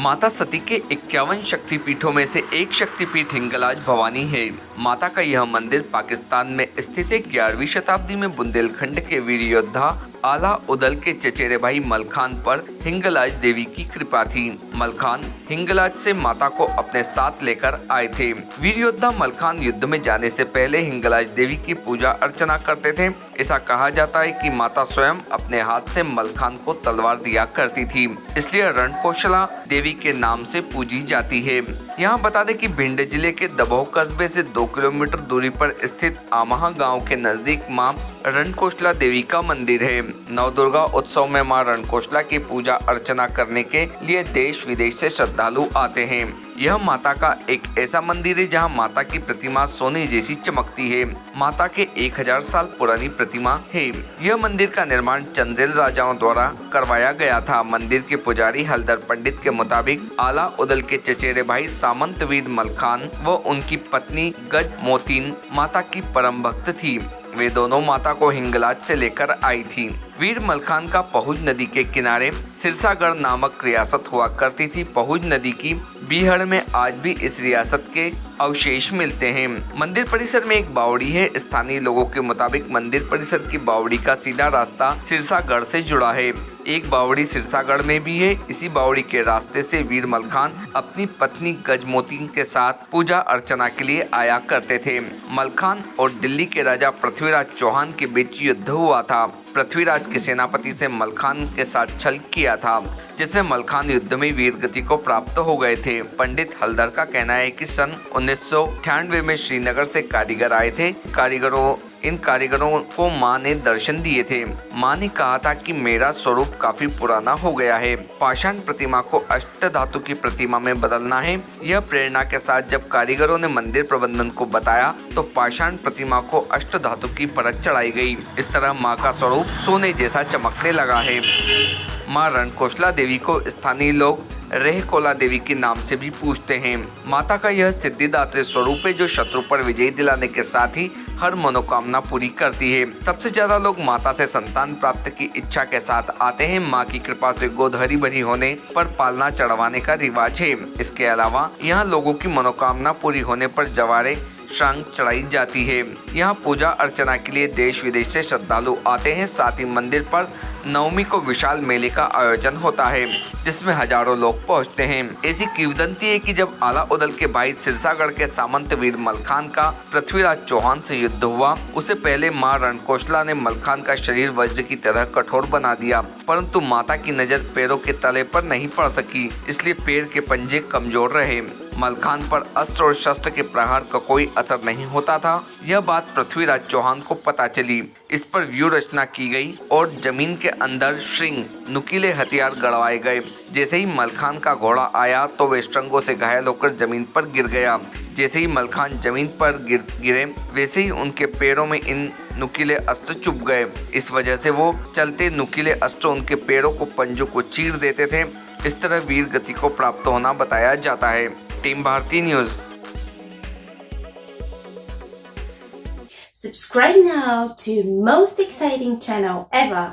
माता सती के 51 शक्तिपीठों में से एक शक्तिपीठ हिंगलाज भवानी है। माता का यह मंदिर पाकिस्तान में स्थित है। 11वीं शताब्दी में बुंदेलखंड के वीर योद्धा आला उदल के चचेरे भाई मलखान पर हिंगलाज देवी की कृपा थी। मलखान हिंगलाज से माता को अपने साथ लेकर आए थे। वीर योद्धा मलखान युद्ध में जाने से पहले हिंगलाज देवी की पूजा अर्चना करते थे। ऐसा कहा जाता है कि माता स्वयं अपने हाथ से मलखान को तलवार दिया करती थी, इसलिए रणकोशला देवी के नाम से पूजी जाती है। यहाँ बता दें कि भिंड जिले के दबोह कस्बे से 2 किलोमीटर दूरी पर स्थित आमहा गांव के नजदीक मां रणकोशला देवी का मंदिर है। नवदुर्गा उत्सव में मां रणकोशला की पूजा अर्चना करने के लिए देश विदेश से श्रद्धालु आते हैं। यह माता का एक ऐसा मंदिर है जहां माता की प्रतिमा सोने जैसी चमकती है। माता के 1000 साल पुरानी प्रतिमा है। यह मंदिर का निर्माण चंदेल राजाओं द्वारा करवाया गया था। मंदिर के पुजारी हलदर पंडित के मुताबिक आला उदल के चचेरे भाई सामंत वीर मलखान व उनकी पत्नी गज मोतीन माता की परम भक्त थी। वे दोनों माता को हिंगलाज से लेकर आई थी। वीर मलखान का पहुज नदी के किनारे सिरसागढ़ नामक रियासत हुआ करती थी। पहुज नदी की बीहड़ में आज भी इस रियासत के अवशेष मिलते हैं। मंदिर परिसर में एक बावड़ी है। स्थानीय लोगों के मुताबिक मंदिर परिसर की बावड़ी का सीधा रास्ता सिरसागढ़ से जुड़ा है। एक बावड़ी सिरसागढ़ में भी है। इसी बावड़ी के रास्ते से वीर मलखान अपनी पत्नी गजमोती के साथ पूजा अर्चना के लिए आया करते थे। मलखान और दिल्ली के राजा पृथ्वीराज चौहान के बीच युद्ध हुआ था। पृथ्वीराज के सेनापति से मलखान के साथ छल किया था, जिससे मलखान युद्ध में वीर गति को प्राप्त हो गए थे। पंडित हलदर का कहना है कि सन 1998 में श्रीनगर से कारीगर आए थे। इन कारीगरों को मां ने दर्शन दिए थे। मां ने कहा था कि मेरा स्वरूप काफी पुराना हो गया है, पाषाण प्रतिमा को अष्ट धातु की प्रतिमा में बदलना है। यह प्रेरणा के साथ जब कारीगरों ने मंदिर प्रबंधन को बताया तो पाषाण प्रतिमा को अष्ट धातु की परत चढ़ाई गई। इस तरह मां का स्वरूप सोने जैसा चमकने लगा है। मां रणकोशला देवी को स्थानीय लोग रेहकोला देवी के नाम से भी पूछते हैं। माता का यह सिद्धिदात्री स्वरूप है जो शत्रु पर विजय दिलाने के साथ ही हर मनोकामना पूरी करती है। सबसे ज्यादा लोग माता से संतान प्राप्त की इच्छा के साथ आते हैं। मां की कृपा से गोद हरी भरी होने पर पालना चढ़वाने का रिवाज है। इसके अलावा यहाँ लोगों की मनोकामना पूरी होने पर जवारे शांग चढ़ाई जाती है। यहाँ पूजा अर्चना के लिए देश विदेश से श्रद्धालु आते हैं। साथ ही मंदिर पर नवमी को विशाल मेले का आयोजन होता है, जिसमें हजारों लोग पहुंचते हैं। ऐसी किंवदंती है कि जब आला उदल के भाई सिरसागढ़ के सामंत वीर मलखान का पृथ्वीराज चौहान से युद्ध हुआ, उससे पहले मां रणकोशला ने मलखान का शरीर वज्र की तरह कठोर बना दिया, परंतु माता की नजर पैरों के तले पर नहीं पड़ सकी, इसलिए पैर के पंजे कमजोर रहे। मलखान पर अस्त्र और शस्त्र के प्रहार का कोई असर नहीं होता था। यह बात पृथ्वीराज चौहान को पता चली। इस पर व्यू रचना की गई और जमीन के अंदर श्रृंग नुकीले हथियार गड़वाए गए। जैसे ही मलखान का घोड़ा आया तो वे श्रृंगों से घायल होकर जमीन पर गिर गया। जैसे ही मलखान जमीन पर गिरे वैसे ही उनके पैरों में इन नुकीले अस्त्र चुभ गए। इस वजह से वो चलते नुकीले अस्त्र उनके पैरों को पंजों को चीर देते थे। इस तरह वीर गति को प्राप्त होना बताया जाता है। Team Bharati news. Subscribe now to most exciting channel ever.